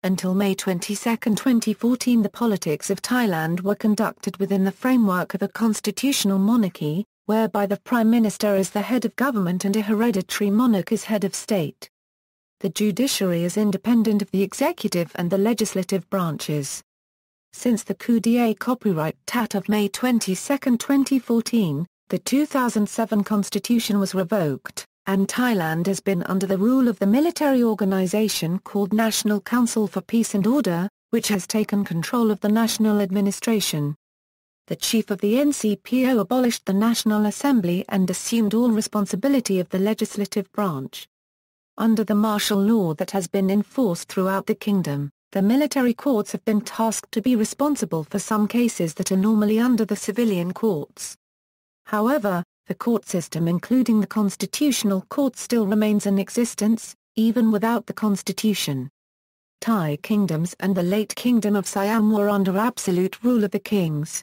Until May 22, 2014, the politics of Thailand were conducted within the framework of a constitutional monarchy, whereby the Prime Minister is the head of government and a hereditary monarch is head of state. The judiciary is independent of the executive and the legislative branches. Since the coup d'état copyright tat of May 22, 2014, the 2007 constitution was revoked, and Thailand has been under the rule of the military organization called National Council for Peace and Order, which has taken control of the national administration. The chief of the NCPO abolished the National Assembly and assumed all responsibility of the legislative branch. Under the martial law that has been enforced throughout the kingdom, the military courts have been tasked to be responsible for some cases that are normally under the civilian courts. However, the court system including the constitutional court still remains in existence, even without the constitution. Thai kingdoms and the late Kingdom of Siam were under absolute rule of the kings.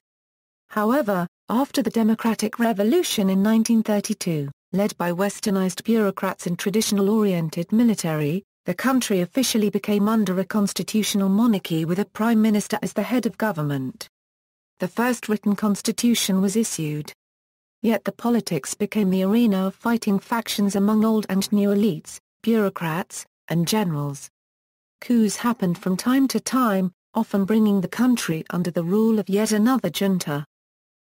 However, after the Democratic Revolution in 1932, led by westernized bureaucrats and traditional-oriented military, the country officially became under a constitutional monarchy with a prime minister as the head of government. The first written constitution was issued. Yet the politics became the arena of fighting factions among old and new elites, bureaucrats, and generals. Coups happened from time to time, often bringing the country under the rule of yet another junta.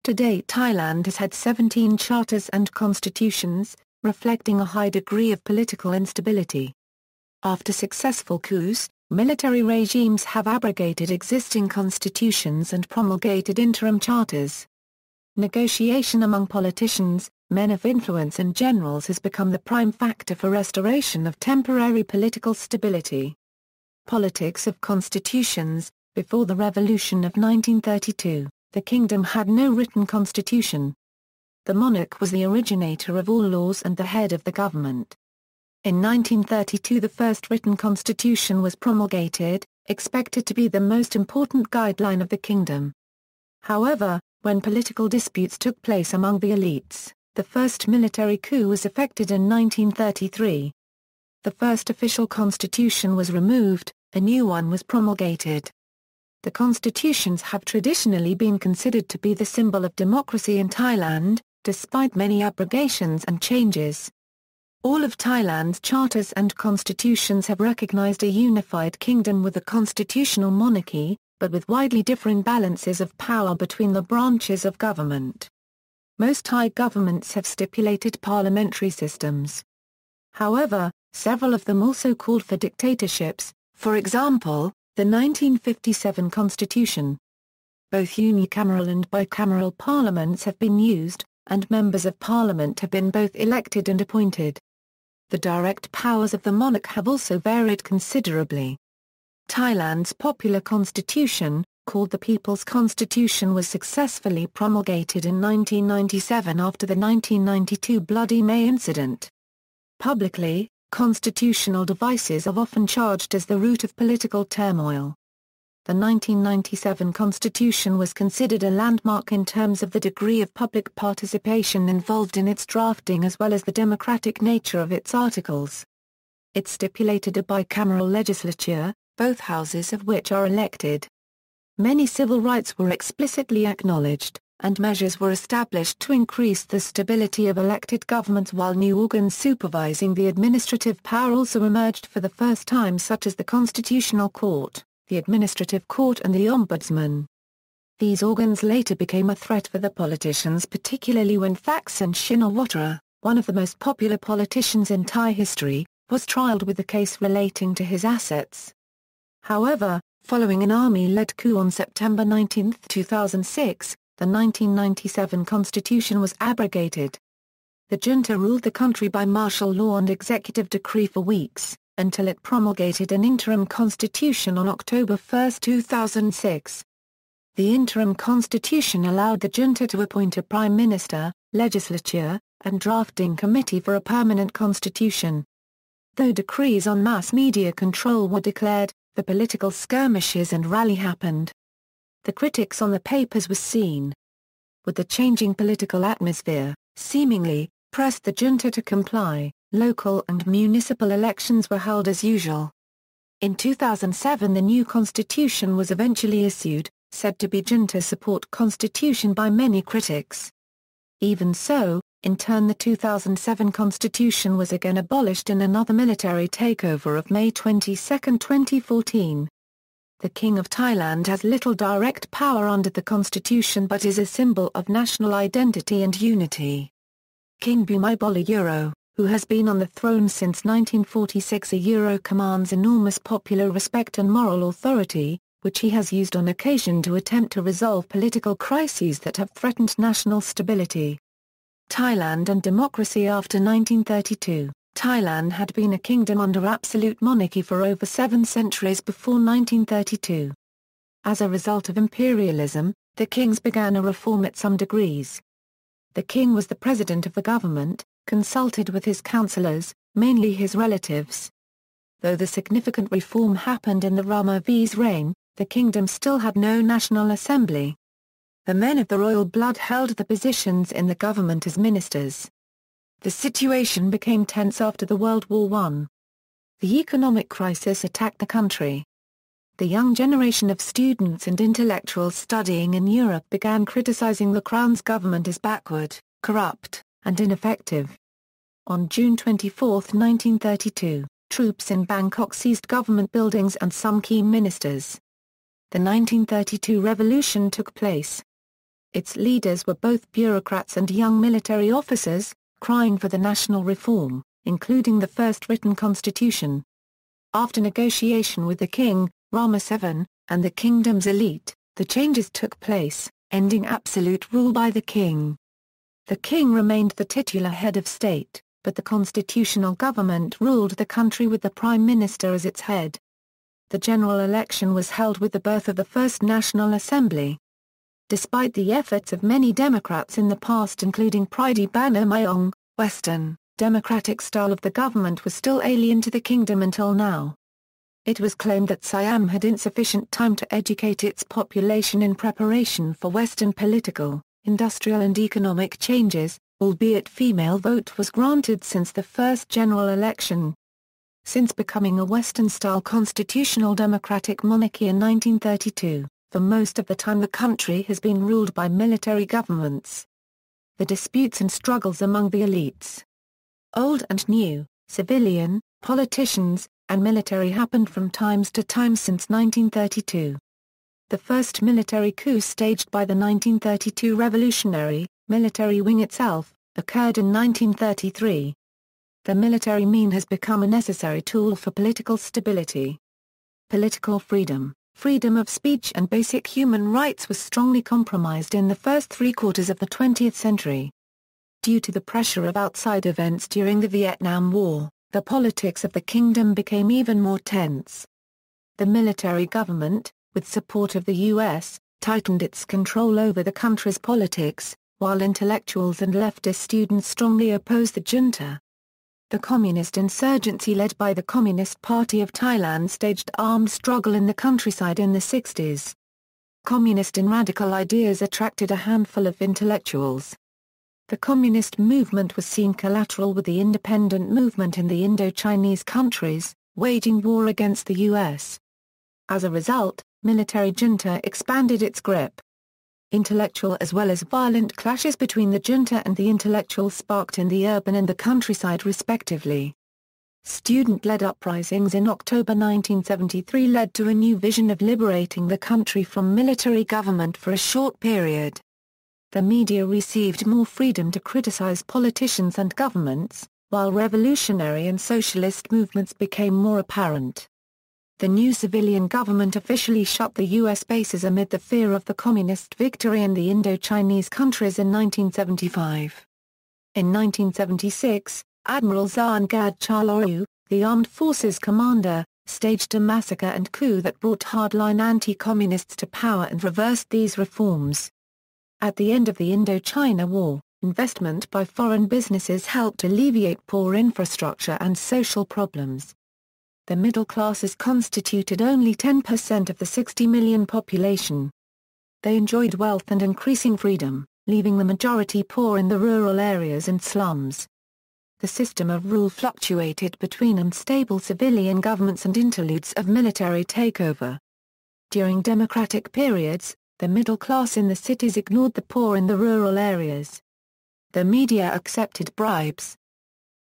To date, Thailand has had 17 charters and constitutions, reflecting a high degree of political instability. After successful coups, military regimes have abrogated existing constitutions and promulgated interim charters. Negotiation among politicians, men of influence and generals has become the prime factor for restoration of temporary political stability. Politics of constitutions. Before the revolution of 1932, the kingdom had no written constitution. The monarch was the originator of all laws and the head of the government. In 1932 the first written constitution was promulgated, expected to be the most important guideline of the kingdom. However, when political disputes took place among the elites, the first military coup was effected in 1933. The first official constitution was removed, a new one was promulgated. The constitutions have traditionally been considered to be the symbol of democracy in Thailand, despite many abrogations and changes. All of Thailand's charters and constitutions have recognized a unified kingdom with a constitutional monarchy, but with widely differing balances of power between the branches of government. Most Thai governments have stipulated parliamentary systems. However, several of them also called for dictatorships, for example, the 1957 Constitution. Both unicameral and bicameral parliaments have been used, and members of parliament have been both elected and appointed. The direct powers of the monarch have also varied considerably. Thailand's popular constitution, called the People's Constitution, was successfully promulgated in 1997 after the 1992 Bloody May incident. Publicly, constitutional devices are often charged as the root of political turmoil. The 1997 Constitution was considered a landmark in terms of the degree of public participation involved in its drafting as well as the democratic nature of its articles. It stipulated a bicameral legislature, both houses of which are elected. Many civil rights were explicitly acknowledged, and measures were established to increase the stability of elected governments, while new organs supervising the administrative power also emerged for the first time, such as the Constitutional Court, the Administrative Court and the Ombudsman. These organs later became a threat for the politicians, particularly when Thaksin Shinawatra, one of the most popular politicians in Thai history, was trialed with a case relating to his assets. However, following an army-led coup on September 19, 2006, the 1997 Constitution was abrogated. The junta ruled the country by martial law and executive decree for weeks, until it promulgated an interim constitution on October 1, 2006. The interim constitution allowed the junta to appoint a prime minister, legislature, and drafting committee for a permanent constitution. Though decrees on mass media control were declared, the political skirmishes and rally happened. The critics on the papers was seen. With the changing political atmosphere, seemingly, pressed the junta to comply, local and municipal elections were held as usual. In 2007 the new constitution was eventually issued, said to be junta-support constitution by many critics. Even so, in turn the 2007 constitution was again abolished in another military takeover of May 22, 2014. The King of Thailand has little direct power under the constitution but is a symbol of national identity and unity. King Bhumibol, who has been on the throne since 1946, commands enormous popular respect and moral authority, which he has used on occasion to attempt to resolve political crises that have threatened national stability. Thailand and democracy. After 1932, Thailand had been a kingdom under absolute monarchy for over 7 centuries before 1932. As a result of imperialism, the kings began a reform at some degrees. The king was the president of the government, consulted with his councillors, mainly his relatives. Though the significant reform happened in the Rama V's reign, the kingdom still had no national assembly. The men of the royal blood held the positions in the government as ministers. The situation became tense after the World War I. The economic crisis attacked the country. The young generation of students and intellectuals studying in Europe began criticizing the Crown's government as backward, corrupt, and ineffective. On June 24, 1932, troops in Bangkok seized government buildings and some key ministers. The 1932 revolution took place. Its leaders were both bureaucrats and young military officers, crying for the national reform, including the first written constitution. After negotiation with the king, Rama VII, and the kingdom's elite, the changes took place, ending absolute rule by the king. The king remained the titular head of state, but the constitutional government ruled the country with the prime minister as its head. The general election was held with the birth of the first National Assembly. Despite the efforts of many Democrats in the past including Pridi Banermayong, Western, democratic style of the government was still alien to the kingdom until now. It was claimed that Siam had insufficient time to educate its population in preparation for Western political, industrial and economic changes, albeit female vote was granted since the first general election. Since becoming a Western-style constitutional democratic monarchy in 1932, for most of the time the country has been ruled by military governments. The disputes and struggles among the elites, old and new, civilian, politicians, and military happened from time to time since 1932. The first military coup staged by the 1932 revolutionary, military wing itself, occurred in 1933. The military mean has become a necessary tool for political stability. Political freedom, freedom of speech and basic human rights was strongly compromised in the first 3/4 of the 20th century. Due to the pressure of outside events during the Vietnam War, the politics of the kingdom became even more tense. The military government, with support of the U.S., tightened its control over the country's politics, while intellectuals and leftist students strongly opposed the junta. The communist insurgency led by the Communist Party of Thailand staged armed struggle in the countryside in the 60s. Communist and radical ideas attracted a handful of intellectuals. The communist movement was seen collateral with the independent movement in the Indo-Chinese countries, waging war against the U.S. As a result, military junta expanded its grip. Intellectual as well as violent clashes between the junta and the intellectuals sparked in the urban and the countryside respectively. Student-led uprisings in October 1973 led to a new vision of liberating the country from military government for a short period. The media received more freedom to criticize politicians and governments, while revolutionary and socialist movements became more apparent. The new civilian government officially shut the U.S. bases amid the fear of the communist victory in the Indo-Chinese countries in 1975. In 1976, Admiral Zangad Chaloru, the armed forces commander, staged a massacre and coup that brought hardline anti-communists to power and reversed these reforms. At the end of the Indochina War, investment by foreign businesses helped alleviate poor infrastructure and social problems. The middle classes constituted only 10% of the 60 million population. They enjoyed wealth and increasing freedom, leaving the majority poor in the rural areas and slums. the system of rule fluctuated between unstable civilian governments and interludes of military takeover. During democratic periods, the middle class in the cities ignored the poor in the rural areas. The media accepted bribes.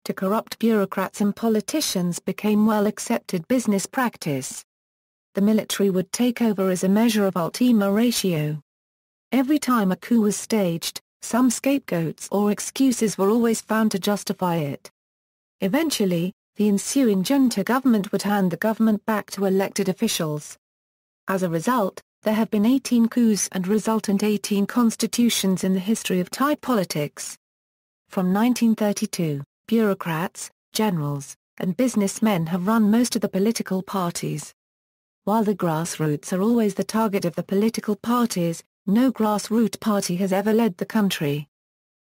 To corrupt bureaucrats and politicians became well-accepted business practice. The military would take over as a measure of ultima ratio. Every time a coup was staged, some scapegoats or excuses were always found to justify it. Eventually, the ensuing junta government would hand the government back to elected officials. As a result, there have been 18 coups and resultant 18 constitutions in the history of Thai politics. From 1932, bureaucrats, generals, and businessmen have run most of the political parties. While the grassroots are always the target of the political parties, no grassroots party has ever led the country.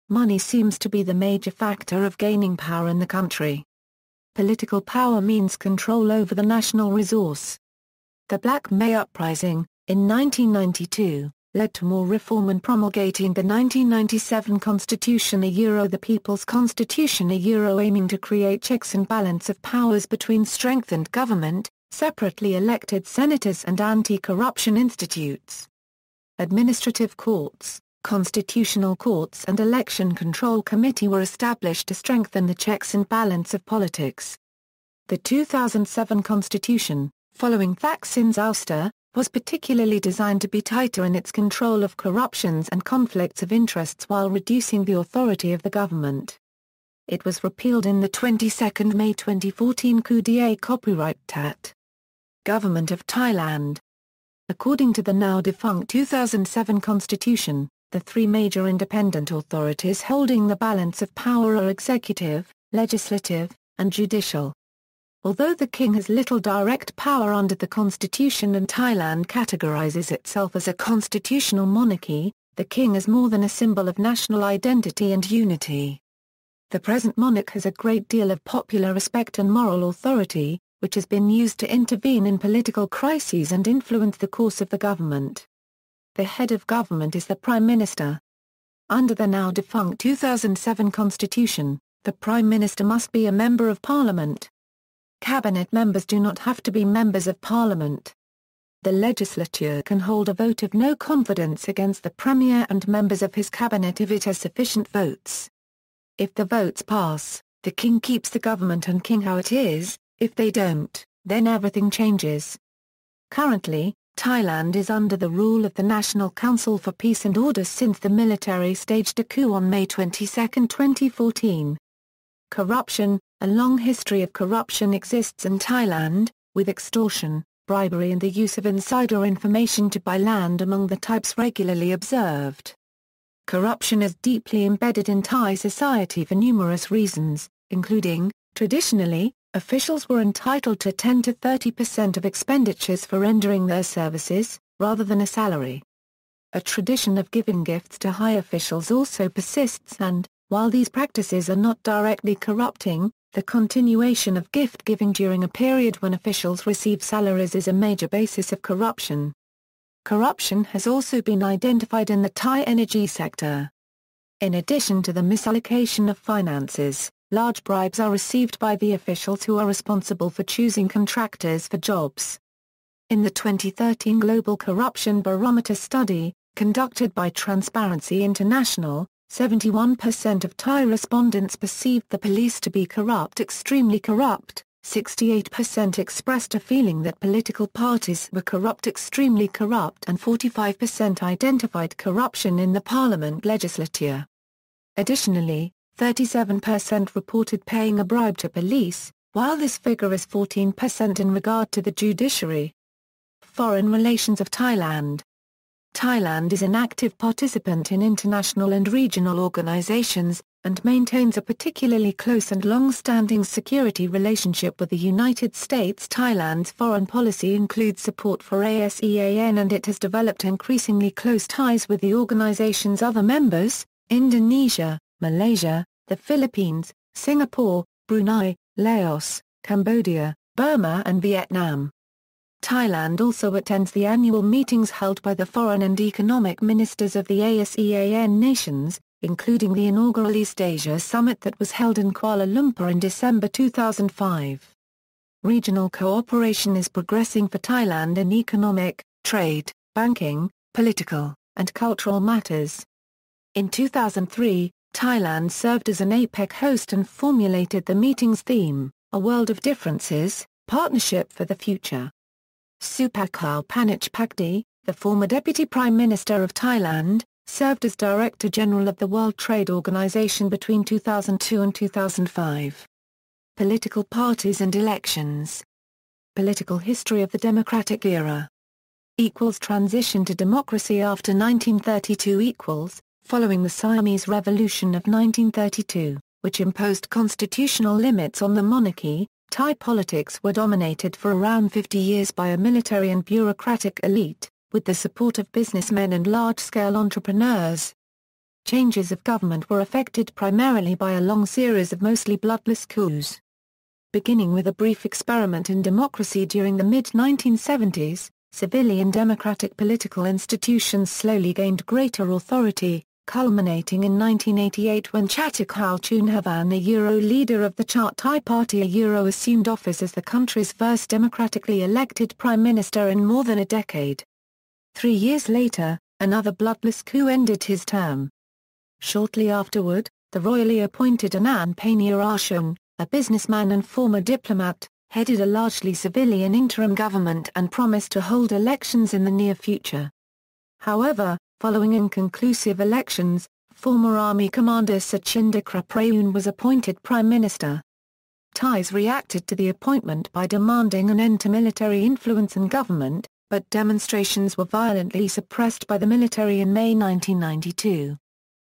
Money seems to be the major factor of gaining power in the country. Political power means control over the national resource. The Black May Uprising, in 1992, led to more reform and promulgating the 1997 Constitution the People's Constitution aiming to create checks and balance of powers between strengthened government, separately elected senators and anti-corruption institutes. Administrative courts, constitutional courts and election control committee were established to strengthen the checks and balance of politics. The 2007 Constitution, following Thaksin's ouster, was particularly designed to be tighter in its control of corruptions and conflicts of interests while reducing the authority of the government. It was repealed in the 22nd May 2014 coup d'état copyright Tat. Government of Thailand. According to the now-defunct 2007 Constitution, the three major independent authorities holding the balance of power are executive, legislative, and judicial. Although the king has little direct power under the constitution and Thailand categorizes itself as a constitutional monarchy, the king is more than a symbol of national identity and unity. The present monarch has a great deal of popular respect and moral authority, which has been used to intervene in political crises and influence the course of the government. The head of government is the Prime Minister. Under the now-defunct 2007 Constitution, the Prime Minister must be a member of Parliament. Cabinet members do not have to be members of Parliament. The legislature can hold a vote of no confidence against the Premier and members of his cabinet if it has sufficient votes. If the votes pass, the king keeps the government and king how it is. If they don't, then everything changes. Currently, Thailand is under the rule of the National Council for Peace and Order since the military staged a coup on May 22, 2014. Corruption. A long history of corruption exists in Thailand, with extortion, bribery and the use of insider information to buy land among the types regularly observed. Corruption is deeply embedded in Thai society for numerous reasons, including, traditionally, officials were entitled to 10 to 30% of expenditures for rendering their services, rather than a salary. A tradition of giving gifts to high officials also persists and, while these practices are not directly corrupting, the continuation of gift-giving during a period when officials receive salaries is a major basis of corruption. Corruption has also been identified in the Thai energy sector. In addition to the misallocation of finances, large bribes are received by the officials who are responsible for choosing contractors for jobs. In the 2013 Global Corruption Barometer study, conducted by Transparency International, 71% of Thai respondents perceived the police to be extremely corrupt, 68% expressed a feeling that political parties were extremely corrupt and 45% identified corruption in the parliament legislature. Additionally, 37% reported paying a bribe to police, while this figure is 14% in regard to the judiciary. Foreign relations of Thailand. Thailand is an active participant in international and regional organizations, and maintains a particularly close and long-standing security relationship with the United States. Thailand's foreign policy includes support for ASEAN and it has developed increasingly close ties with the organization's other members, Indonesia, Malaysia, the Philippines, Singapore, Brunei, Laos, Cambodia, Burma and Vietnam. Thailand also attends the annual meetings held by the foreign and economic ministers of the ASEAN nations, including the inaugural East Asia Summit that was held in Kuala Lumpur in December 2005. Regional cooperation is progressing for Thailand in economic, trade, banking, political, and cultural matters. In 2003, Thailand served as an APEC host and formulated the meeting's theme, A World of Differences, Partnership for the Future. Supakhao Panachpakdi, the former Deputy Prime Minister of Thailand, served as Director General of the World Trade Organization between 2002 and 2005. Political parties and elections. Political history of the democratic era. Transition to democracy after 1932 following the Siamese Revolution of 1932, which imposed constitutional limits on the monarchy, Thai politics were dominated for around 50 years by a military and bureaucratic elite, with the support of businessmen and large-scale entrepreneurs. Changes of government were effected primarily by a long series of mostly bloodless coups. Beginning with a brief experiment in democracy during the mid-1970s, civilian democratic political institutions slowly gained greater authority, culminating in 1988 when Chatakal Chunhavan, a leader of the Chart Thai Party, assumed office as the country's first democratically elected prime minister in more than a decade. 3 years later, another bloodless coup ended his term. Shortly afterward, the royally appointed Anand Paniyarashung, a businessman and former diplomat, headed a largely civilian interim government and promised to hold elections in the near future. However, following inconclusive elections, former army commander Sachinda Kraprayoon was appointed prime minister. Thais reacted to the appointment by demanding an end to military influence in government, but demonstrations were violently suppressed by the military in May 1992.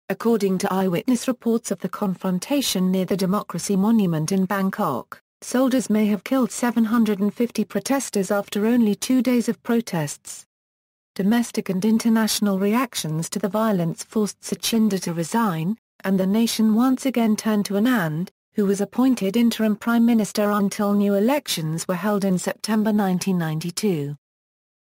According to eyewitness reports of the confrontation near the Democracy Monument in Bangkok, soldiers may have killed 750 protesters after only 2 days of protests. Domestic and international reactions to the violence forced Sachinda to resign, and the nation once again turned to Anand, who was appointed interim prime minister until new elections were held in September 1992.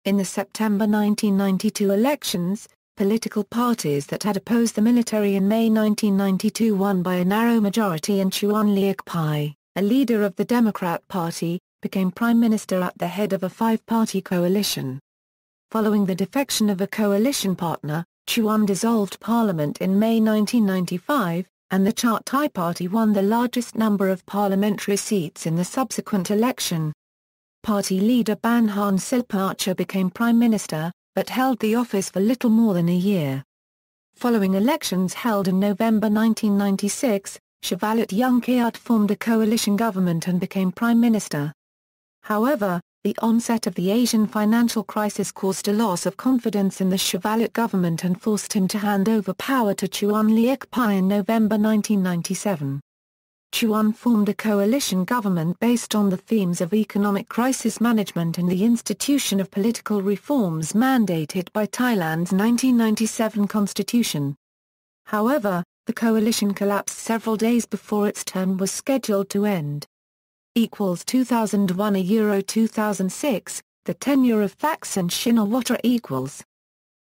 In the September 1992 elections, political parties that had opposed the military in May 1992 won by a narrow majority, and Chuan Liak Pai, a leader of the Democrat Party, became prime minister at the head of a 5-party coalition. Following the defection of a coalition partner, Chuan dissolved parliament in May 1995, and the Chart Thai Party won the largest number of parliamentary seats in the subsequent election. Party leader Banhan Silpacha became prime minister, but held the office for little more than a year. Following elections held in November 1996, Shavalit Yungkiat formed a coalition government and became prime minister. However, the onset of the Asian financial crisis caused a loss of confidence in the Shavalit government and forced him to hand over power to Chuan Liak Pai in November 1997. Chuan formed a coalition government based on the themes of economic crisis management and the institution of political reforms mandated by Thailand's 1997 constitution. However, the coalition collapsed several days before its term was scheduled to end. 2001 Euro 2006, the tenure of Thaksin Shinawatra .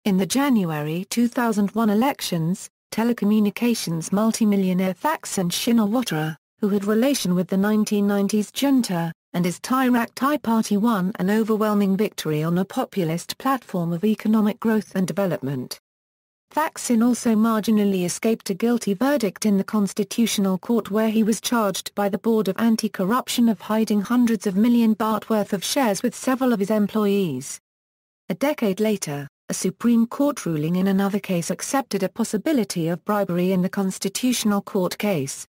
In the January 2001 elections, telecommunications multimillionaire Thaksin Shinawatra, who had relation with the 1990s junta, and his Thai Party won an overwhelming victory on a populist platform of economic growth and development. Thaksin also marginally escaped a guilty verdict in the Constitutional Court, where he was charged by the Board of Anti-Corruption of hiding hundreds of million baht worth of shares with several of his employees. A decade later, a Supreme Court ruling in another case accepted a possibility of bribery in the Constitutional Court case.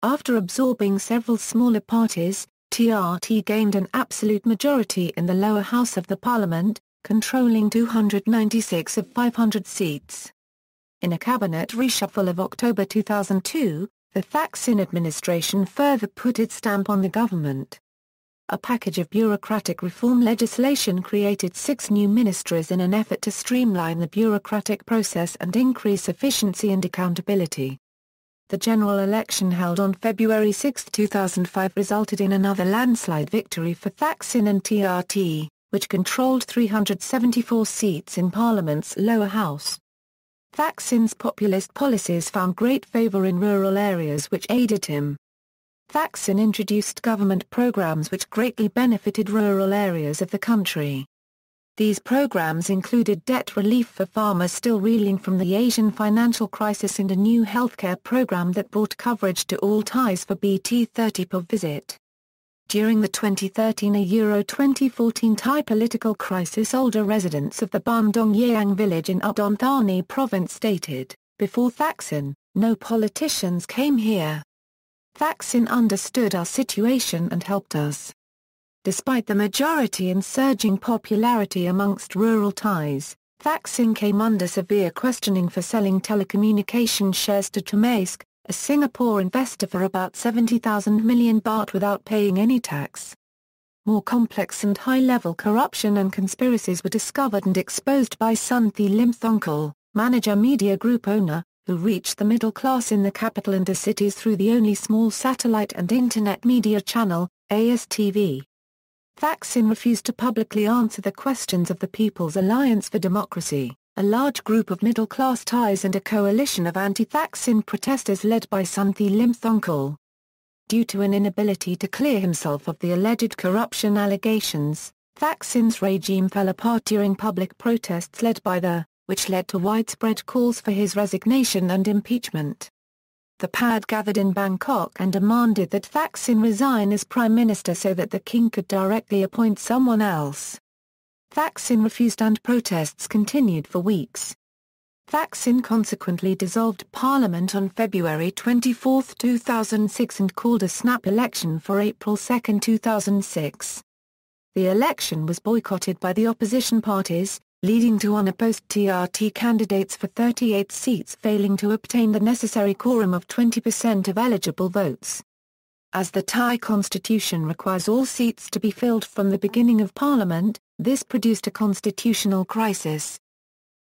After absorbing several smaller parties, TRT gained an absolute majority in the lower house of the parliament, controlling 296 of 500 seats. In a cabinet reshuffle of October 2002, the Thaksin administration further put its stamp on the government. A package of bureaucratic reform legislation created 6 new ministries in an effort to streamline the bureaucratic process and increase efficiency and accountability. The general election held on February 6, 2005 resulted in another landslide victory for Thaksin and TRT, which controlled 374 seats in Parliament's lower house. Thaksin's populist policies found great favor in rural areas which aided him. Thaksin introduced government programs which greatly benefited rural areas of the country. These programs included debt relief for farmers still reeling from the Asian financial crisis and a new healthcare program that brought coverage to all Thais for BT30 per visit. During the 2013-2014 Thai political crisis, older residents of the Bandong Yang village in Udon Thani province stated, "Before Thaksin, no politicians came here. Thaksin understood our situation and helped us." Despite the majority and surging popularity amongst rural Thais, Thaksin came under severe questioning for selling telecommunication shares to Tamask, a Singapore investor, for about 70,000 million baht without paying any tax. More complex and high-level corruption and conspiracies were discovered and exposed by Sunthi Limthongkol, manager media group owner, who reached the middle class in the capital and the cities through the only small satellite and internet media channel, ASTV. Thaksin refused to publicly answer the questions of the People's Alliance for Democracy, a large group of middle-class Thais and a coalition of anti-Thaksin protesters led by Sunthi Limthongkol. Due to an inability to clear himself of the alleged corruption allegations, Thaksin's regime fell apart during public protests led by which led to widespread calls for his resignation and impeachment. The PAD gathered in Bangkok and demanded that Thaksin resign as prime minister so that the king could directly appoint someone else. Thaksin refused and protests continued for weeks. Thaksin consequently dissolved parliament on February 24, 2006 and called a snap election for April 2, 2006. The election was boycotted by the opposition parties, leading to unopposed TRT candidates for 38 seats failing to obtain the necessary quorum of 20% of eligible votes. As the Thai constitution requires all seats to be filled from the beginning of parliament, this produced a constitutional crisis.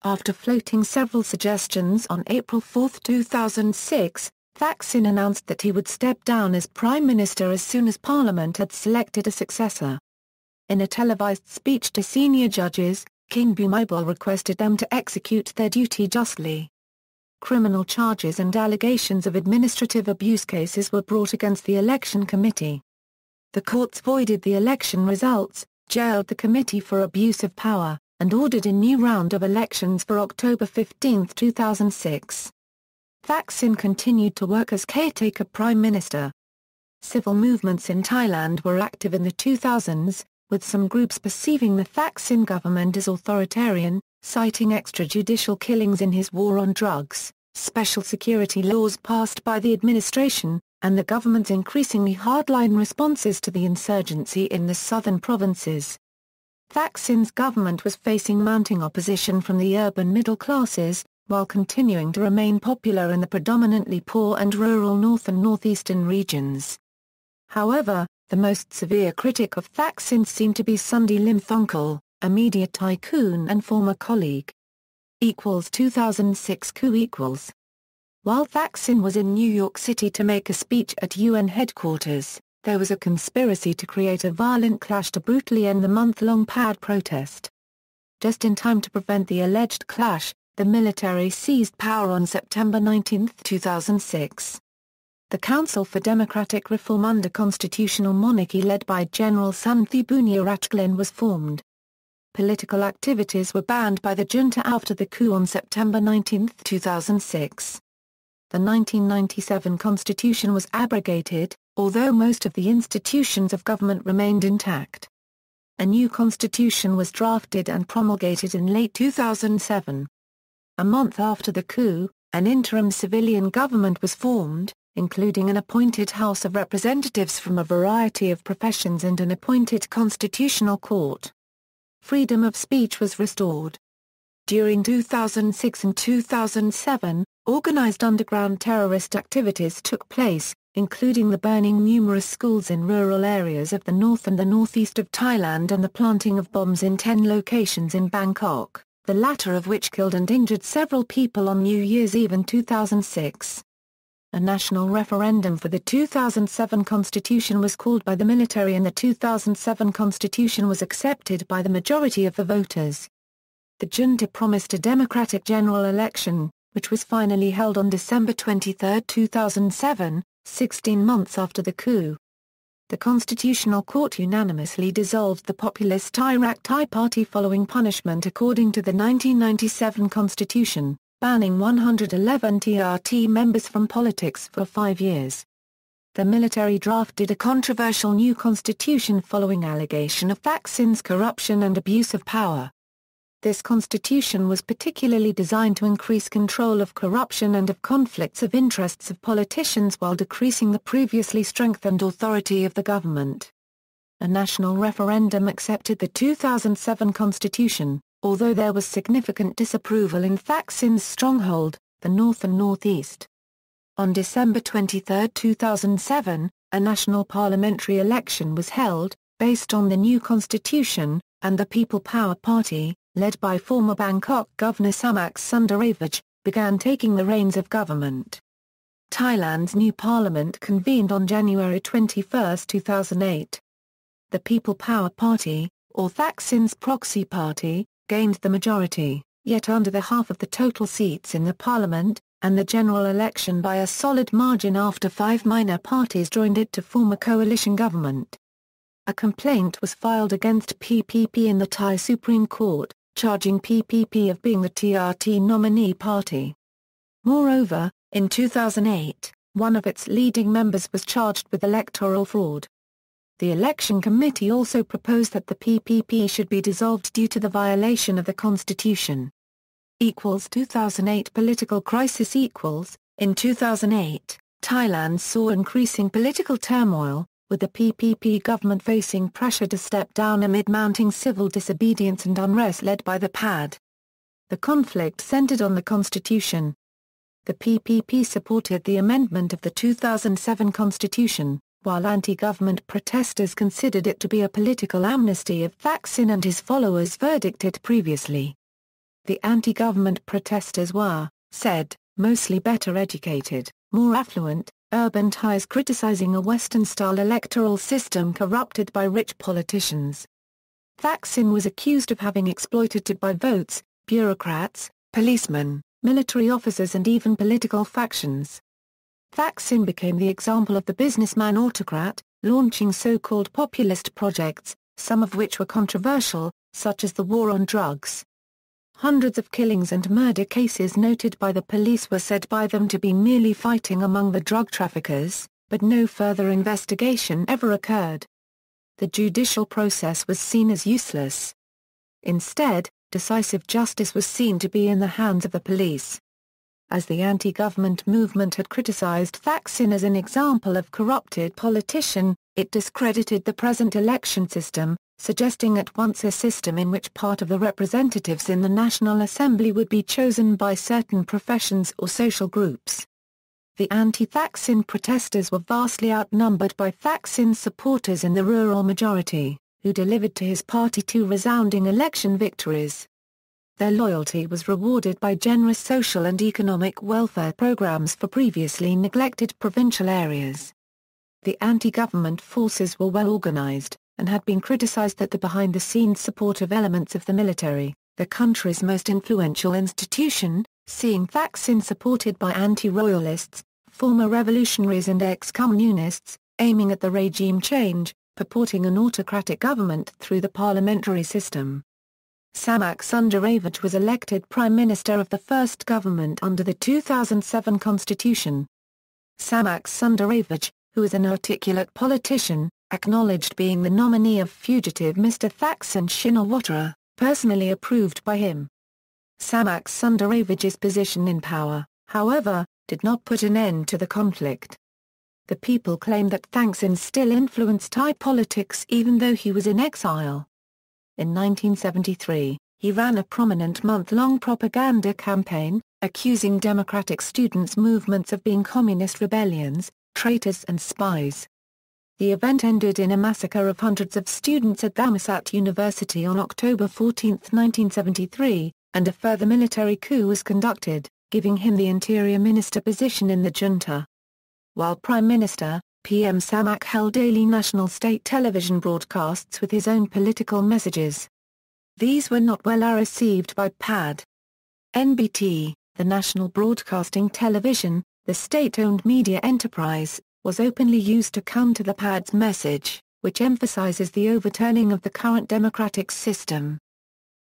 After floating several suggestions on April 4, 2006, Thaksin announced that he would step down as prime minister as soon as parliament had selected a successor. In a televised speech to senior judges, King Bhumibol requested them to execute their duty justly. Criminal charges and allegations of administrative abuse cases were brought against the election committee. The courts voided the election results, jailed the committee for abuse of power, and ordered a new round of elections for October 15, 2006. Thaksin continued to work as caretaker prime minister. Civil movements in Thailand were active in the 2000s, with some groups perceiving the Thaksin government as authoritarian, citing extrajudicial killings in his war on drugs, special security laws passed by the administration, and the government's increasingly hardline responses to the insurgency in the southern provinces. Thaksin's government was facing mounting opposition from the urban middle classes, while continuing to remain popular in the predominantly poor and rural north and northeastern regions. However, the most severe critic of Thaksin seemed to be Sunthi Limthongkol, a media tycoon and former colleague. 2006 coup. While Thaksin was in New York City to make a speech at UN headquarters, there was a conspiracy to create a violent clash to brutally end the month-long PAD protest. Just in time to prevent the alleged clash, the military seized power on September 19, 2006. The Council for Democratic Reform under Constitutional Monarchy led by General Sunthi Buniaratglin was formed. Political activities were banned by the junta after the coup on September 19, 2006. The 1997 constitution was abrogated, although most of the institutions of government remained intact. A new constitution was drafted and promulgated in late 2007. A month after the coup, an interim civilian government was formed, including an appointed House of Representatives from a variety of professions and an appointed constitutional court. Freedom of speech was restored. During 2006 and 2007, organized underground terrorist activities took place, including the burning numerous schools in rural areas of the north and the northeast of Thailand and the planting of bombs in 10 locations in Bangkok, the latter of which killed and injured several people on New Year's Eve in 2006. A national referendum for the 2007 constitution was called by the military and the 2007 constitution was accepted by the majority of the voters. The junta promised a democratic general election, which was finally held on December 23, 2007, 16 months after the coup. The Constitutional Court unanimously dissolved the populist Iraq Thai Party following punishment according to the 1997 Constitution, banning 111 TRT members from politics for 5 years. The military drafted a controversial new constitution following allegation of Thaksin's corruption and abuse of power. This constitution was particularly designed to increase control of corruption and of conflicts of interests of politicians while decreasing the previously strengthened authority of the government. A national referendum accepted the 2007 constitution, although there was significant disapproval in Thaksin's stronghold, the north and northeast. On December 23, 2007, a national parliamentary election was held, based on the new constitution, and the People Power Party, led by former Bangkok Governor Samak Sundaravaj, began taking the reins of government. Thailand's new parliament convened on January 21, 2008. The People Power Party, or Thaksin's proxy party, gained the majority, yet under the half of the total seats in the parliament, and the general election by a solid margin after 5 minor parties joined it to form a coalition government. A complaint was filed against PPP in the Thai Supreme Court, charging PPP of being the TRT nominee party. Moreover, in 2008, one of its leading members was charged with electoral fraud. The election committee also proposed that the PPP should be dissolved due to the violation of the constitution. 2008 political crisis. In 2008, Thailand saw increasing political turmoil, with the PPP government facing pressure to step down amid mounting civil disobedience and unrest led by the PAD. The conflict centered on the constitution. The PPP supported the amendment of the 2007 constitution, while anti-government protesters considered it to be a political amnesty of Thaksin and his followers verdicted previously. The anti-government protesters were, said, mostly better educated, more affluent, urban Thais criticizing a Western-style electoral system corrupted by rich politicians. Thaksin was accused of having exploited by votes, bureaucrats, policemen, military officers and even political factions. Thaksin became the example of the businessman autocrat, launching so-called populist projects, some of which were controversial, such as the war on drugs. Hundreds of killings and murder cases noted by the police were said by them to be merely fighting among the drug traffickers, but no further investigation ever occurred. The judicial process was seen as useless. Instead, decisive justice was seen to be in the hands of the police. As the anti-government movement had criticized Thaksin as an example of corrupted politician, it discredited the present election system, suggesting at once a system in which part of the representatives in the National Assembly would be chosen by certain professions or social groups. The anti-Thaksin protesters were vastly outnumbered by Thaksin's supporters in the rural majority, who delivered to his party 2 resounding election victories. Their loyalty was rewarded by generous social and economic welfare programs for previously neglected provincial areas. The anti-government forces were well organized, and had been criticized that the behind-the-scenes support of elements of the military, the country's most influential institution, seeing Thaksin supported by anti-royalists, former revolutionaries and ex-communists, aiming at the regime change, purporting an autocratic government through the parliamentary system. Samak Sundaravaj was elected Prime Minister of the first government under the 2007 constitution. Samak Sundaravaj, who is an articulate politician, acknowledged being the nominee of fugitive Mr. Thaksin Shinawatra, personally approved by him. Samak Sundaravaj's position in power, however, did not put an end to the conflict. The people claimed that Thaksin still influenced Thai politics even though he was in exile. In 1973, he ran a prominent month-long propaganda campaign, accusing democratic students' movements of being communist rebellions, traitors and spies. The event ended in a massacre of hundreds of students at Thammasat University on October 14, 1973, and a further military coup was conducted, giving him the interior minister position in the junta. While Prime Minister, PM Samak held daily national state television broadcasts with his own political messages. These were not well received by PAD. NBT, The National Broadcasting Television, the state-owned media enterprise, was openly used to counter the PAD's message, which emphasizes the overturning of the current democratic system.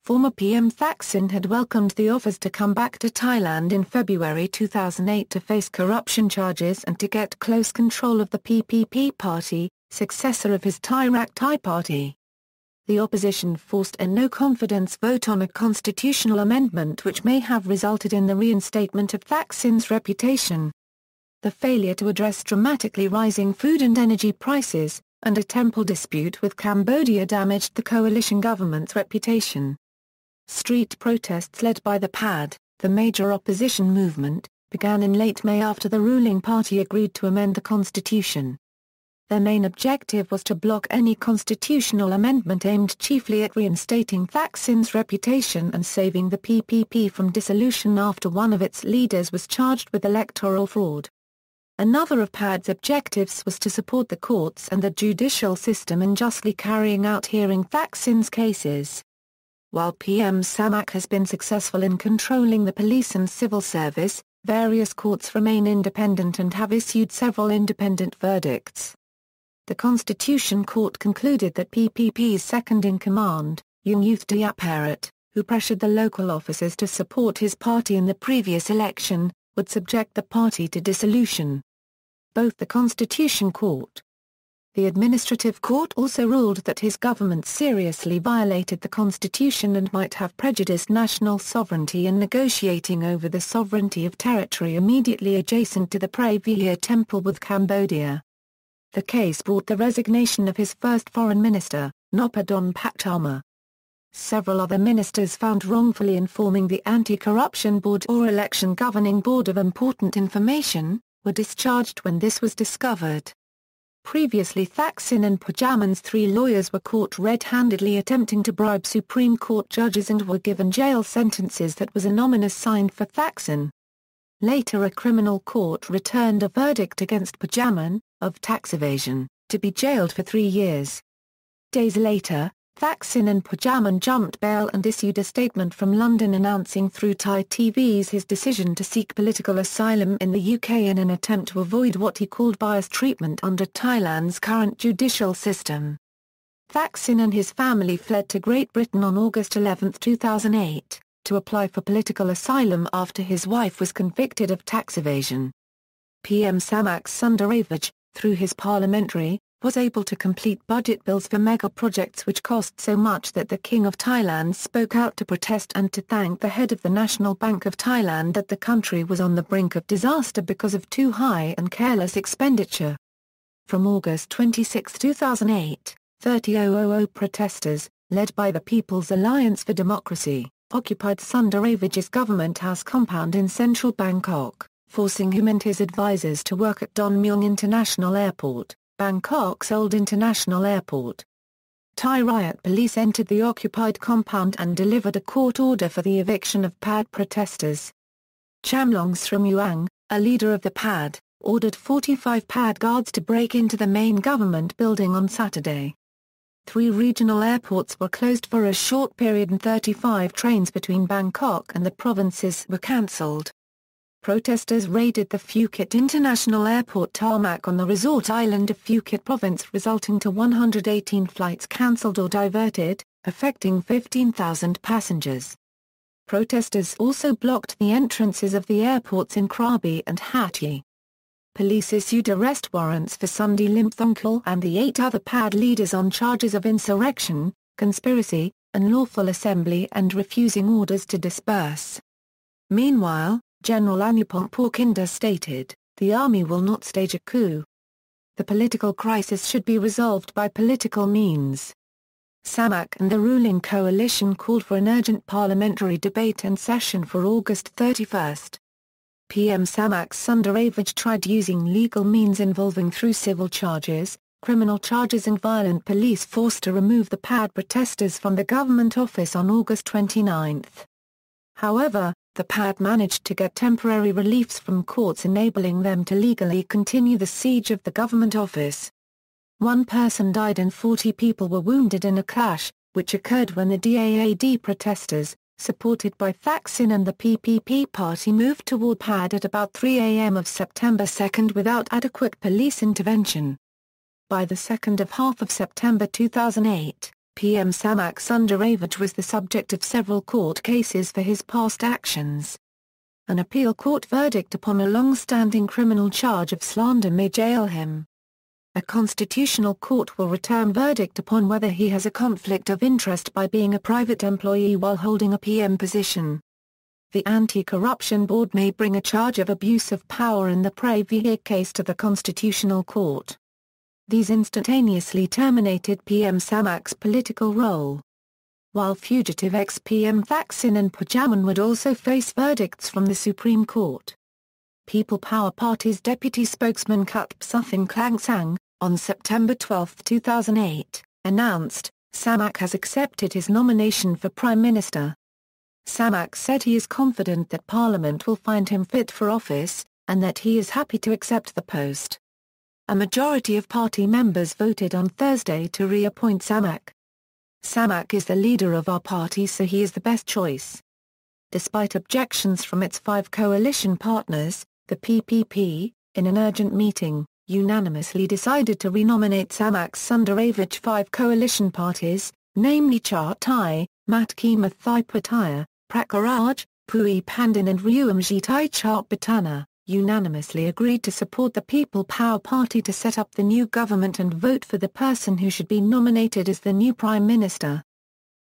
Former PM Thaksin had welcomed the offers to come back to Thailand in February 2008 to face corruption charges and to get close control of the PPP party, successor of his Thai Rak Thai party. The opposition forced a no-confidence vote on a constitutional amendment which may have resulted in the reinstatement of Thaksin's reputation. The failure to address dramatically rising food and energy prices, and a temple dispute with Cambodia damaged the coalition government's reputation. Street protests led by the PAD, the major opposition movement, began in late May after the ruling party agreed to amend the constitution. Their main objective was to block any constitutional amendment aimed chiefly at reinstating Thaksin's reputation and saving the PPP from dissolution after one of its leaders was charged with electoral fraud. Another of PAD's objectives was to support the courts and the judicial system in justly carrying out hearing Thaksin's cases. While PM Samak has been successful in controlling the police and civil service, various courts remain independent and have issued several independent verdicts. The Constitution Court concluded that PPP's second-in-command, Yung Youth Diaparat, who pressured the local officers to support his party in the previous election, would subject the party to dissolution. Both the Constitution Court. The Administrative Court also ruled that his government seriously violated the Constitution and might have prejudiced national sovereignty in negotiating over the sovereignty of territory immediately adjacent to the Pre Vihir Temple with Cambodia. The case brought the resignation of his first foreign minister, Noppadon Patama. Several other ministers found wrongfully informing the Anti-Corruption Board or Election Governing Board of important information, were discharged when this was discovered. Previously Thaksin and Pajaman's 3 lawyers were caught red-handedly attempting to bribe Supreme Court judges and were given jail sentences that was an ominous sign for Thaksin. Later a criminal court returned a verdict against Pajaman, of tax evasion, to be jailed for 3 years. Days later, Thaksin and Pajaman jumped bail and issued a statement from London announcing through Thai TVs his decision to seek political asylum in the UK in an attempt to avoid what he called biased treatment under Thailand's current judicial system. Thaksin and his family fled to Great Britain on August 11, 2008, to apply for political asylum after his wife was convicted of tax evasion. PM Samak Sundaravaj, through his parliamentary, was able to complete budget bills for mega projects which cost so much that the King of Thailand spoke out to protest and to thank the head of the National Bank of Thailand that the country was on the brink of disaster because of too high and careless expenditure. From August 26, 2008, 30,000 protesters, led by the People's Alliance for Democracy, occupied Sundaravaj's Government House compound in central Bangkok, forcing him and his advisors to work at Don Mueang International Airport, Bangkok's old international airport. Thai riot police entered the occupied compound and delivered a court order for the eviction of PAD protesters. Chamlong Srimuang, a leader of the PAD, ordered 45 PAD guards to break into the main government building on Saturday. 3 regional airports were closed for a short period and 35 trains between Bangkok and the provinces were cancelled. Protesters raided the Phuket International Airport tarmac on the resort island of Phuket province, resulting to 118 flights cancelled or diverted, affecting 15,000 passengers. Protesters also blocked the entrances of the airports in Krabi and Hattay. Police issued arrest warrants for Sundi Limthongkul and the 8 other PAD leaders on charges of insurrection, conspiracy, unlawful assembly and refusing orders to disperse. Meanwhile, General Anupong Porkinda stated, "The army will not stage a coup. The political crisis should be resolved by political means." Samak and the ruling coalition called for an urgent parliamentary debate and session for August 31. PM Samak Sundaravaj tried using legal means involving through civil charges, criminal charges and violent police force to remove the PAD protesters from the government office on August 29. However, the PAD managed to get temporary reliefs from courts enabling them to legally continue the siege of the government office. 1 person died and 40 people were wounded in a clash, which occurred when the DAAD protesters, supported by Thaksin and the PPP party, moved toward Pad at about 3 a.m. of September 2 without adequate police intervention. By the second half of September 2008, PM Samak Sundaravaj was the subject of several court cases for his past actions. An appeal court verdict upon a long-standing criminal charge of slander may jail him. A constitutional court will return verdict upon whether he has a conflict of interest by being a private employee while holding a PM position. The Anti-Corruption Board may bring a charge of abuse of power in the Pravir case to the Constitutional Court. These instantaneously terminated PM Samak's political role. While fugitive ex-PM Thaksin and Pajaman would also face verdicts from the Supreme Court. People Power Party's deputy spokesman Kutpsuthin Klangsang, on September 12, 2008, announced, Samak has accepted his nomination for Prime Minister. Samak said he is confident that Parliament will find him fit for office, and that he is happy to accept the post. A majority of party members voted on Thursday to reappoint Samak. Samak is the leader of our party, so he is the best choice. Despite objections from its 5 coalition partners, the PPP, in an urgent meeting, unanimously decided to renominate Samak Sundaravaj. 5 coalition parties, namely Char Thai, Matkima Thai Pataya, Prakaraj, Pui Pandin and Ruamji Thai Chart Batana, unanimously agreed to support the People Power Party to set up the new government and vote for the person who should be nominated as the new Prime Minister.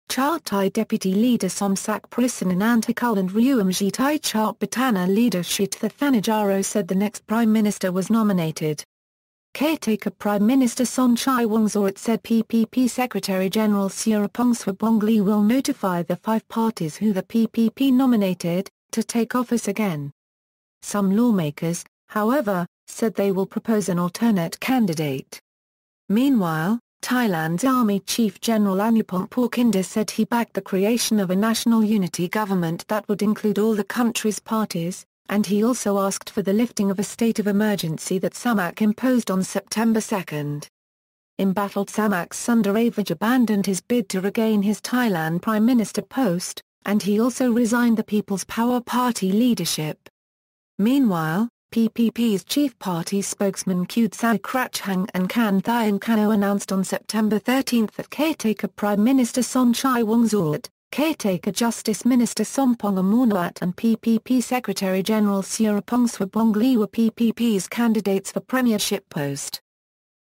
Char Thai Deputy Leader Somsak Prisan Anantakul and Ruamji Thai Chart Batana Leader Shrita Thanajaro said the next Prime Minister was nominated. Caretaker Prime Minister Somchai Wongsurat said PPP Secretary-General Surapong Swabongli will notify the 5 parties who the PPP nominated, to take office again. Some lawmakers, however, said they will propose an alternate candidate. Meanwhile, Thailand's Army Chief General Anupong Porkinda said he backed the creation of a national unity government that would include all the country's parties, and he also asked for the lifting of a state of emergency that Samak imposed on September 2. Embattled Samak Sundaravaj abandoned his bid to regain his Thailand Prime Minister post, and he also resigned the People's Power Party leadership. Meanwhile, PPP's chief party spokesman Kudsai Kratchhang and Kan Thayan Kano announced on September 13 that caretaker Prime Minister Somchai Wongsurat, caretaker Justice Minister Sompong Amornawat and PPP Secretary-General Surapong Swabongli were PPP's candidates for premiership post.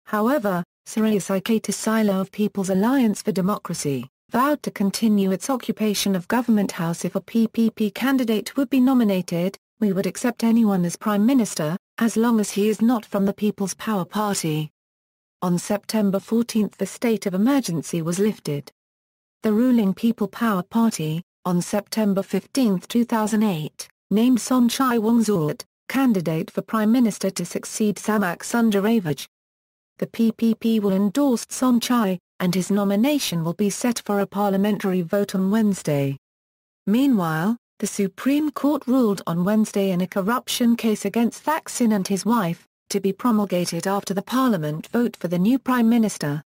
However, Sirayasai Silo of People's Alliance for Democracy, vowed to continue its occupation of Government House if a PPP candidate would be nominated. We would accept anyone as Prime Minister, as long as he is not from the People's Power Party. On September 14 the state of emergency was lifted. The ruling People Power Party, on September 15, 2008, named Somchai Wongsurat, candidate for Prime Minister to succeed Samak Sundaravaj. The PPP will endorse Somchai, and his nomination will be set for a parliamentary vote on Wednesday. Meanwhile, the Supreme Court ruled on Wednesday in a corruption case against Thaksin and his wife, to be promulgated after the parliament vote for the new Prime Minister.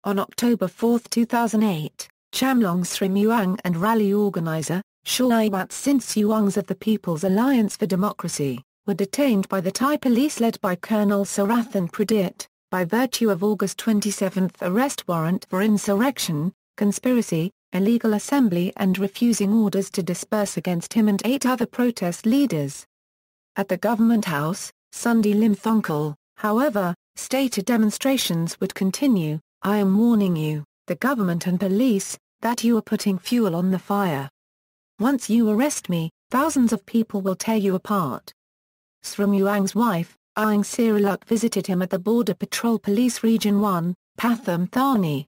On October 4, 2008, Chamlong Srimuang and rally organizer, Shawat Sinsuangs of the People's Alliance for Democracy, were detained by the Thai police led by Colonel Sarathan Pradit, by virtue of August 27 arrest warrant for insurrection, conspiracy, illegal assembly and refusing orders to disperse against him and 8 other protest leaders. At the Government House, Sundi Limthongkul, however, stated demonstrations would continue. I am warning you, the government and police, that you are putting fuel on the fire. Once you arrest me, thousands of people will tear you apart. Srimuang's wife, Aung Siriluk visited him at the Border Patrol Police Region 1, Pathum Thani.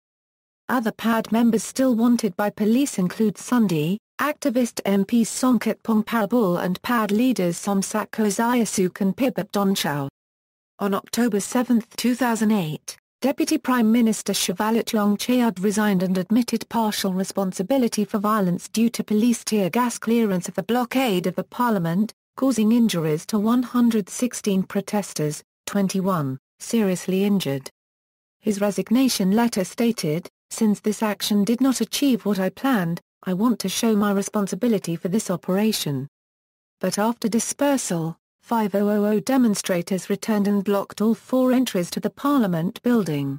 Other PAD members still wanted by police include Sundi, activist MPs Songkit Pongparabul and PAD leaders Somsak Kozayasuk and Pibap Donchao. On October 7, 2008, Deputy Prime Minister Shavalit Yongchayud resigned and admitted partial responsibility for violence due to police tear gas clearance of the blockade of the parliament, causing injuries to 116 protesters, 21 seriously injured. His resignation letter stated, "Since this action did not achieve what I planned, I want to show my responsibility for this operation. But after dispersal, 5000 demonstrators returned and blocked all 4 entries to the Parliament building.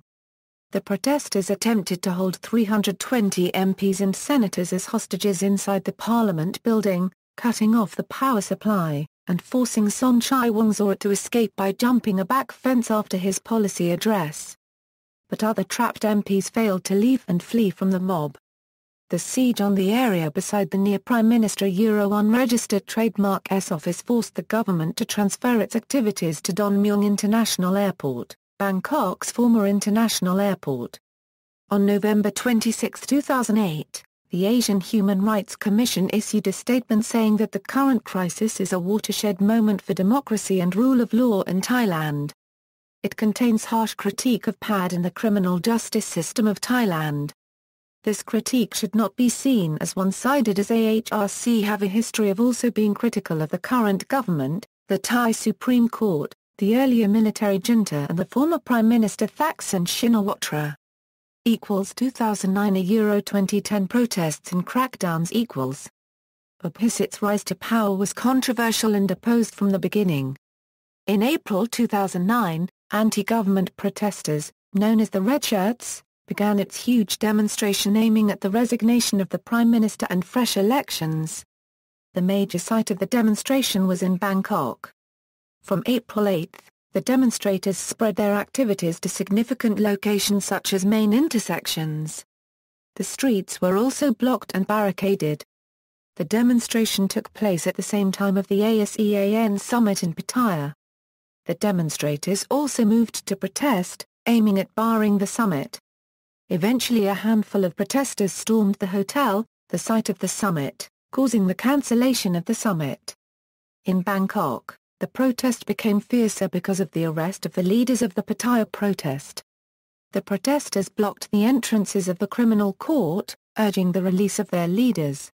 The protesters attempted to hold 320 MPs and senators as hostages inside the Parliament building, cutting off the power supply, and forcing Son Chai-wongzor to escape by jumping a back fence after his policy address. But other trapped MPs failed to leave and flee from the mob. The siege on the area beside the near Prime Minister unregistered trademark S office forced the government to transfer its activities to Don Mueang International Airport, Bangkok's former international airport. On November 26, 2008, the Asian Human Rights Commission issued a statement saying that the current crisis is a watershed moment for democracy and rule of law in Thailand. It contains harsh critique of PAD and the criminal justice system of Thailand. This critique should not be seen as one-sided, as AHRC have a history of also being critical of the current government, the Thai Supreme Court, the earlier military junta and the former Prime Minister Thaksin Shinawatra. 2009 2010 protests and crackdowns. Opposite's rise to power was controversial and opposed from the beginning. In April 2009, anti-government protesters, known as the Red Shirts, began its huge demonstration aiming at the resignation of the Prime Minister and fresh elections. The major site of the demonstration was in Bangkok. From April 8, the demonstrators spread their activities to significant locations such as main intersections. The streets were also blocked and barricaded. The demonstration took place at the same time of the ASEAN summit in Pattaya. The demonstrators also moved to protest, aiming at barring the summit. Eventually a handful of protesters stormed the hotel, the site of the summit, causing the cancellation of the summit. In Bangkok, the protest became fiercer because of the arrest of the leaders of the Pattaya protest. The protesters blocked the entrances of the criminal court, urging the release of their leaders.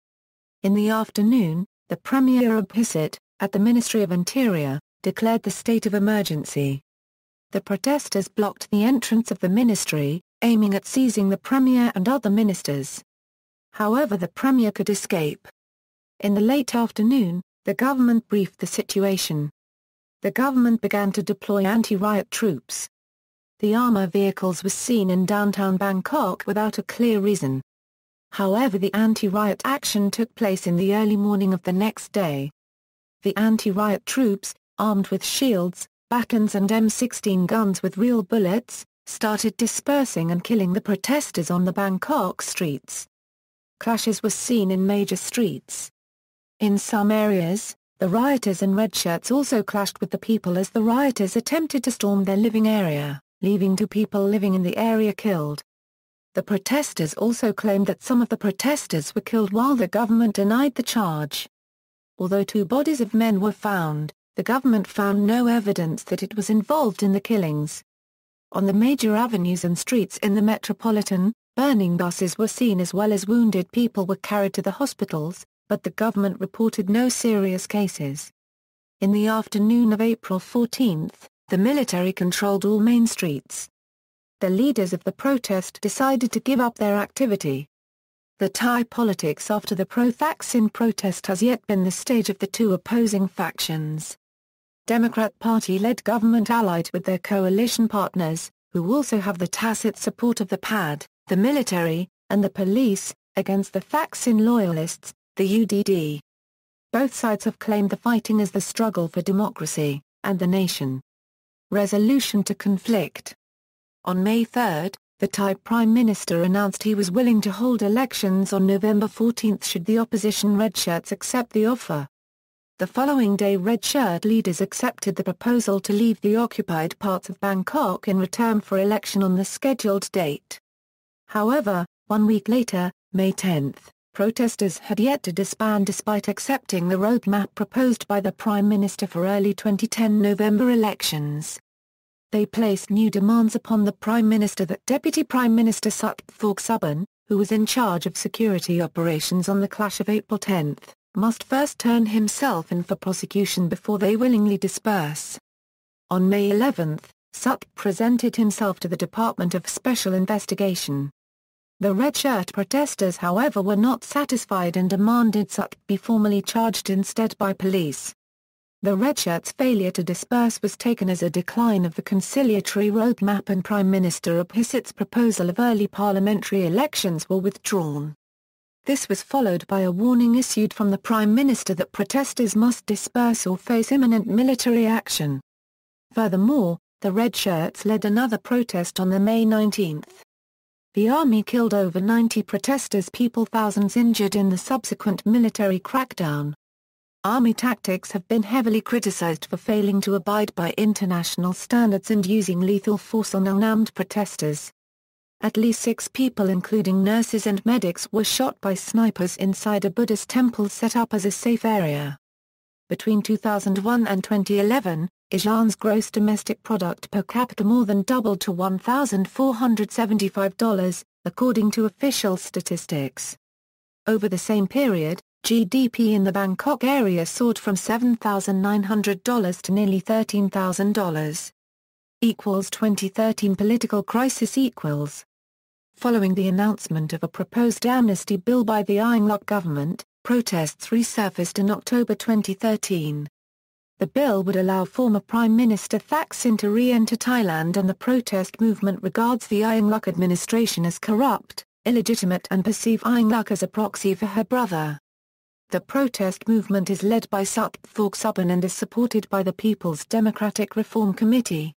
In the afternoon, the Premier Abhisit, at the Ministry of Interior, declared the state of emergency. The protesters blocked the entrance of the ministry, aiming at seizing the Premier and other ministers. However, the Premier could escape. In the late afternoon, the government briefed the situation. The government began to deploy anti-riot troops. The armor vehicles were seen in downtown Bangkok without a clear reason. However, the anti-riot action took place in the early morning of the next day. The anti-riot troops, armed with shields, batons and M16 guns with real bullets, started dispersing and killing the protesters on the Bangkok streets. Clashes were seen in major streets. In some areas, the rioters in red shirts also clashed with the people as the rioters attempted to storm their living area, leaving 2 people living in the area killed. The protesters also claimed that some of the protesters were killed while the government denied the charge. Although 2 bodies of men were found, the government found no evidence that it was involved in the killings. On the major avenues and streets in the metropolitan, burning buses were seen as well as wounded people were carried to the hospitals, but the government reported no serious cases. In the afternoon of April 14, the military controlled all main streets. The leaders of the protest decided to give up their activity. The Thai politics after the pro-Thaksin protest has yet been the stage of the 2 opposing factions. Democrat Party-led government allied with their coalition partners, who also have the tacit support of the PAD, the military, and the police, against the Thaksin loyalists, the UDD. Both sides have claimed the fighting as the struggle for democracy, and the nation. Resolution to conflict. On May 3, the Thai Prime Minister announced he was willing to hold elections on November 14 should the opposition Red Shirts accept the offer. The following day Red Shirt leaders accepted the proposal to leave the occupied parts of Bangkok in return for election on the scheduled date. However, 1 week later, May 10, protesters had yet to disband despite accepting the roadmap proposed by the Prime Minister for early 2010 November elections. They placed new demands upon the Prime Minister that Deputy Prime Minister Suththorg Subban, who was in charge of security operations on the clash of April 10, must first turn himself in for prosecution before they willingly disperse. On May 11, Sut presented himself to the Department of Special Investigation. The red shirt protesters, however, were not satisfied and demanded Sut be formally charged instead by police. The red shirts' failure to disperse was taken as a decline of the conciliatory roadmap, and Prime Minister Abhisit's proposal of early parliamentary elections were withdrawn. This was followed by a warning issued from the Prime Minister that protesters must disperse or face imminent military action. Furthermore, the red shirts led another protest on May 19. The army killed over 90 protesters, thousands injured in the subsequent military crackdown. Army tactics have been heavily criticized for failing to abide by international standards and using lethal force on unarmed protesters. At least 6 people, including nurses and medics, were shot by snipers inside a Buddhist temple set up as a safe area. Between 2001 and 2011, Iran's gross domestic product per capita more than doubled to $1,475, according to official statistics. Over the same period, GDP in the Bangkok area soared from $7,900 to nearly $13,000. 2013 political crisis equals. Following the announcement of a proposed amnesty bill by the Yingluck government, protests resurfaced in October 2013. The bill would allow former Prime Minister Thaksin to re-enter Thailand, and the protest movement regards the Yingluck administration as corrupt, illegitimate, and perceive Yingluck as a proxy for her brother. The protest movement is led by Sut Thaksin and is supported by the People's Democratic Reform Committee.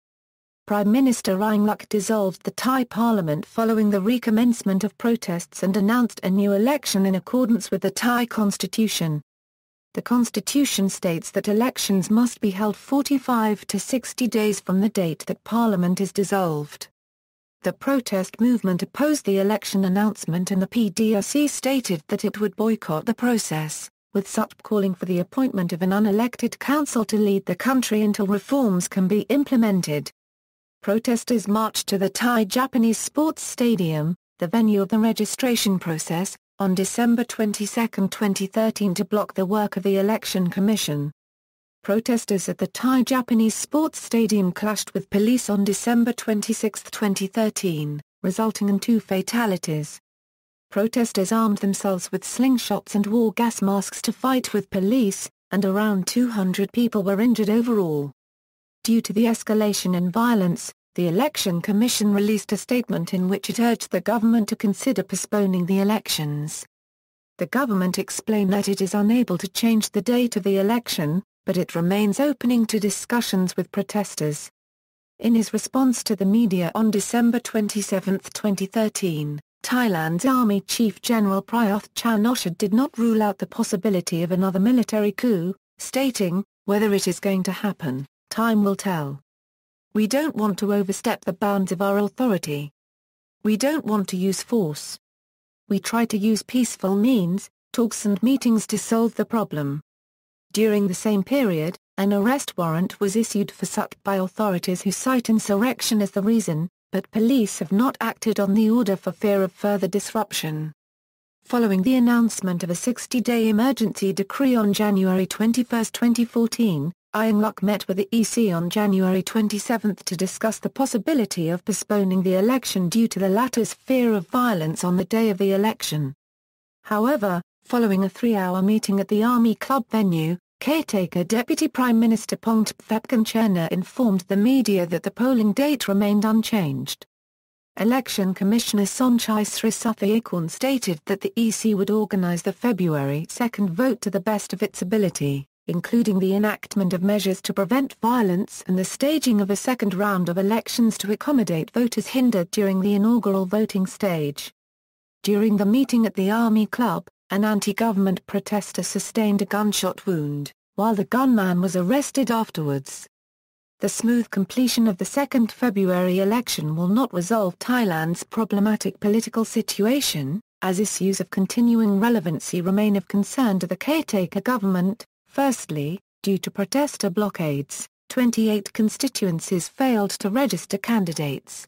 Prime Minister Yingluck dissolved the Thai parliament following the recommencement of protests and announced a new election in accordance with the Thai constitution. The constitution states that elections must be held 45 to 60 days from the date that parliament is dissolved. The protest movement opposed the election announcement, and the PDRC stated that it would boycott the process, with Sut calling for the appointment of an unelected council to lead the country until reforms can be implemented. Protesters marched to the Thai-Japanese Sports Stadium, the venue of the registration process, on December 22, 2013 to block the work of the Election Commission. Protesters at the Thai-Japanese Sports Stadium clashed with police on December 26, 2013, resulting in 2 fatalities. Protesters armed themselves with slingshots and wore gas masks to fight with police, and around 200 people were injured overall. Due to the escalation in violence, the Election Commission released a statement in which it urged the government to consider postponing the elections. The government explained that it is unable to change the date of the election, but it remains open to discussions with protesters. In his response to the media on December 27, 2013, Thailand's Army Chief General Prayuth Chan-o-cha did not rule out the possibility of another military coup, stating, "Whether it is going to happen, time will tell. We don't want to overstep the bounds of our authority. We don't want to use force. We try to use peaceful means, talks and meetings to solve the problem." During the same period, an arrest warrant was issued for Sut by authorities who cite insurrection as the reason, but police have not acted on the order for fear of further disruption. Following the announcement of a 60-day emergency decree on January 21, 2014, Yingluck met with the EC on January 27 to discuss the possibility of postponing the election due to the latter's fear of violence on the day of the election. However, following a 3-hour meeting at the Army Club venue, caretaker Deputy Prime Minister Pongthepkan Cherna informed the media that the polling date remained unchanged. Election Commissioner Sonchai Srisathayakorn stated that the EC would organize the February 2 vote to the best of its ability, including the enactment of measures to prevent violence and the staging of a second round of elections to accommodate voters hindered during the inaugural voting stage. During the meeting at the Army Club, an anti-government protester sustained a gunshot wound, while the gunman was arrested afterwards. The smooth completion of the 2 February election will not resolve Thailand's problematic political situation, as issues of continuing relevancy remain of concern to the caretaker government. Firstly, due to protester blockades, 28 constituencies failed to register candidates.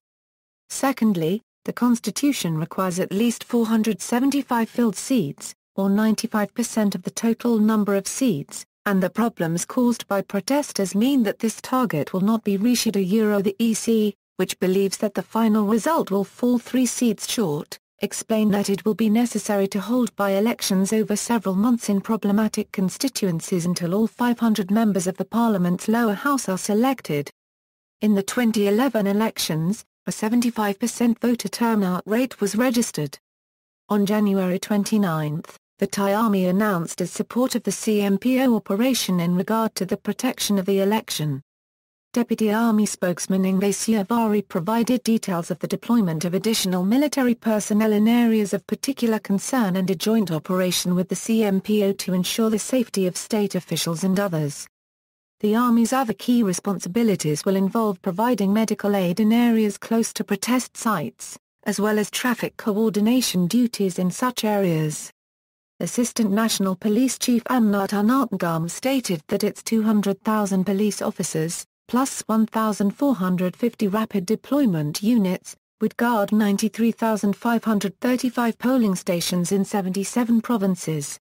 Secondly, the constitution requires at least 475 filled seats, or 95% of the total number of seats, and the problems caused by protesters mean that this target will not be reached. The EC, which believes that the final result will fall 3 seats short, explained that it will be necessary to hold by-elections over several months in problematic constituencies until all 500 members of the parliament's lower house are selected. In the 2011 elections, a 75% voter turnout rate was registered. On January 29, the Thai army announced its support of the CMPO operation in regard to the protection of the election. Deputy Army spokesman Ingve Siavari provided details of the deployment of additional military personnel in areas of particular concern and a joint operation with the CMPO to ensure the safety of state officials and others. The Army's other key responsibilities will involve providing medical aid in areas close to protest sites, as well as traffic coordination duties in such areas. Assistant National Police Chief Amnat Anantgam stated that its 200,000 police officers, plus 1,450 rapid deployment units, would guard 93,535 polling stations in 77 provinces.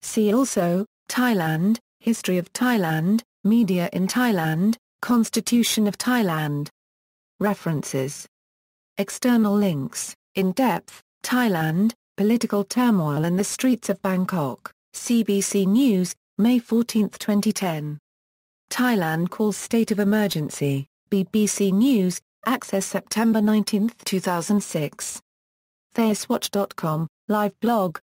See also, Thailand, History of Thailand, Media in Thailand, Constitution of Thailand. References. External links, In-depth, Thailand, Political Turmoil in the Streets of Bangkok, CBC News, May 14, 2010. Thailand Calls State of Emergency, BBC News, Access September 19, 2006. ThaisWatch.com, Live blog,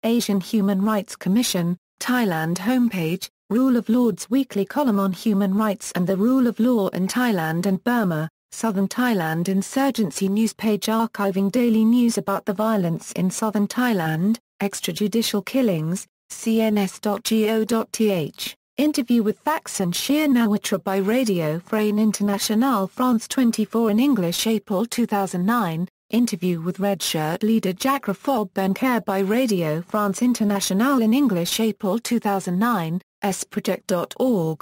Asian Human Rights Commission, Thailand homepage, Rule of Law's weekly column on human rights and the rule of law in Thailand and Burma, Southern Thailand insurgency news page archiving daily news about the violence in southern Thailand, extrajudicial killings, cns.go.th, interview with Thaksin Shinawatra by Radio France Internationale France 24 in English April 2009, interview with Red Shirt leader Jacques Revoked by Radio France Internationale in English April 2009, sproject.org.